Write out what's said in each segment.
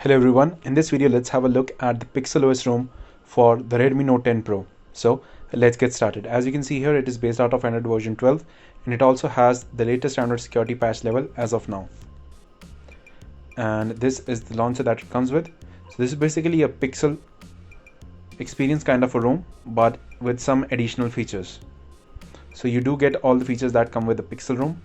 Hello everyone, in this video let's have a look at the PixelOS ROM for the Redmi Note 10 Pro. So let's get started. As you can see here, it is based out of Android version 12 and it also has the latest Android security patch level as of now. And this is the launcher that it comes with. So this is basically a Pixel experience kind of a ROM but with some additional features. So you do get all the features that come with the Pixel ROM.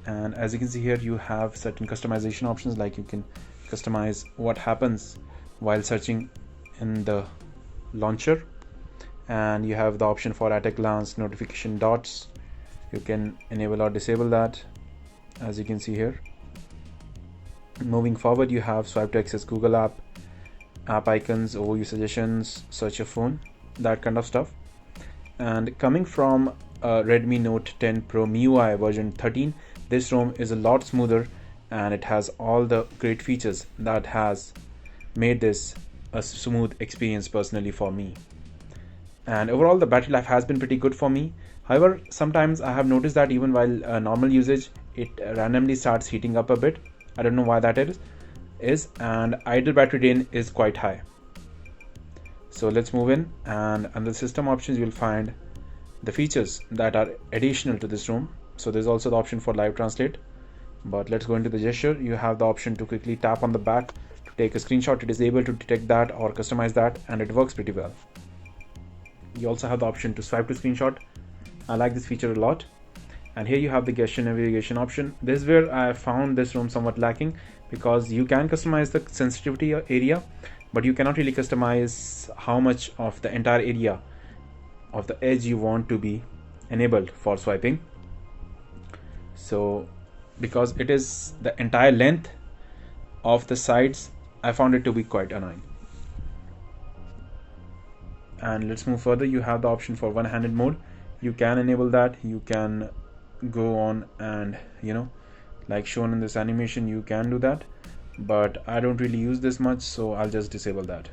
And as you can see here, you have certain customization options, like you can customize what happens while searching in the launcher, and you have the option for at a glance notification dots. You can enable or disable that, as you can see here. Moving forward, you have swipe to access Google app icons, overview suggestions, search your phone, that kind of stuff. And coming from Redmi Note 10 Pro MIUI version 13, this ROM is a lot smoother and it has all the great features that has made this a smooth experience personally for me. And overall the battery life has been pretty good for me. However, sometimes I have noticed that even while normal usage, it randomly starts heating up a bit. I don't know why that is, and idle battery drain is quite high. So let's move in, and under system options you'll find the features that are additional to this ROM. So there's also the option for live translate, but let's go into the gesture. You have the option to quickly tap on the back to take a screenshot. It is able to detect that or customize that, and it works pretty well. You also have the option to swipe to screenshot. I like this feature a lot. And here you have the gesture navigation option. This is where I found this ROM somewhat lacking, because you can customize the sensitivity area, but you cannot really customize how much of the entire area of the edge you want to be enabled for swiping. So because it is the entire length of the sides, I found it to be quite annoying. And let's move further. You have the option for one-handed mode. You can enable that. You can go on and, like shown in this animation, you can do that, but I don't really use this much, so I'll just disable that.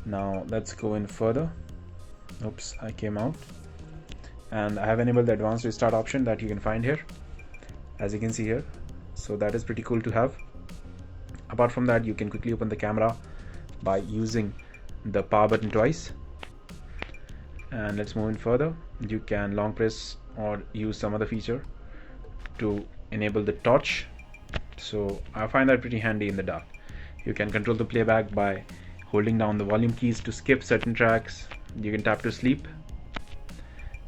Now let's go in further. Oops, I came out. And I have enabled the advanced restart option that you can find here, as you can see here. So that is pretty cool to have. Apart from that, you can quickly open the camera by using the power button twice. And let's move in further. You can long press or use some other feature to enable the torch. So I find that pretty handy in the dark. You can control the playback by holding down the volume keys to skip certain tracks. You can tap to sleep.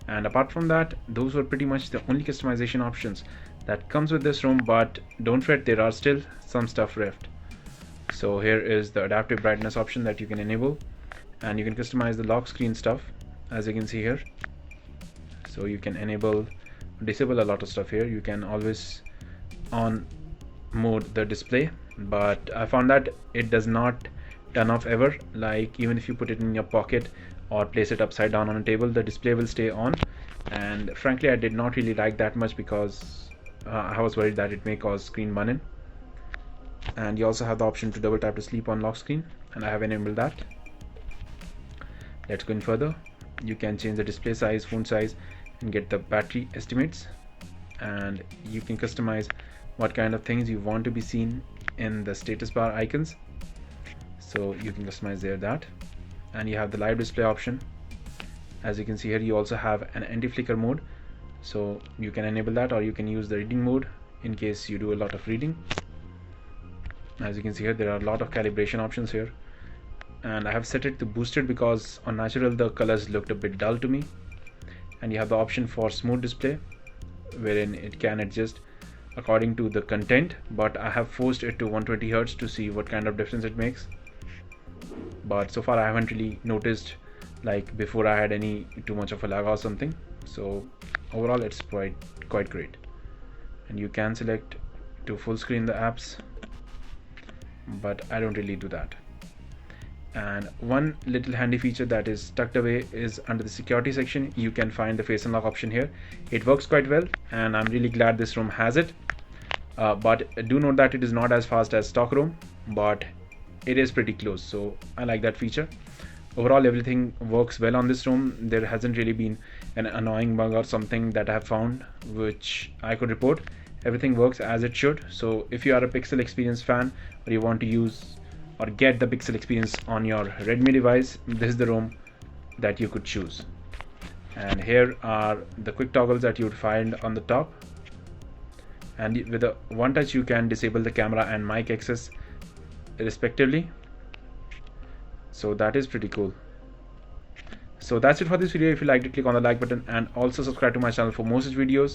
And apart from that, those were pretty much the only customization options that comes with this ROM, but don't fret, there are still some stuff left. So here is the adaptive brightness option that you can enable, and you can customize the lock screen stuff, as you can see here. So you can enable, disable a lot of stuff here. You can always on mode the display, but I found that it does not turn off ever. Like even if you put it in your pocket or place it upside down on a table, the display will stay on. And frankly, I did not really like that much, because I was worried that it may cause screen burn-in. And you also have the option to double tap to sleep on lock screen, and I have enabled that. Let's go in further. You can change the display size, font size, and get the battery estimates, and you can customize what kind of things you want to be seen in the status bar icons. So you can customize that. And you have the live display option. As you can see here, you also have an anti-flicker mode, so you can enable that, or you can use the reading mode in case you do a lot of reading. As you can see here, there are a lot of calibration options here, and I have set it to boosted because on natural the colors looked a bit dull to me. And you have the option for smooth display, wherein it can adjust according to the content, but I have forced it to 120 Hz to see what kind of difference it makes. But so far I haven't really noticed, like before I had any too much of a lag or something. So overall it's quite great. And you can select to full screen the apps, but I don't really do that. And one little handy feature that is tucked away is under the security section. You can find the face unlock option here. It works quite well, and I'm really glad this ROM has it. But do note that it is not as fast as stock ROM, but it is pretty close, so I like that feature. Overall, everything works well on this ROM. There hasn't really been an annoying bug or something that I have found which I could report, everything works as it should. So if you are a Pixel experience fan, or you want to use or get the Pixel experience on your Redmi device, this is the ROM that you could choose. And here are the quick toggles that you would find on the top, and with a one touch you can disable the camera and mic access respectively. So that is pretty cool. So that's it for this video. If you liked it, click on the like button and also subscribe to my channel for more such videos.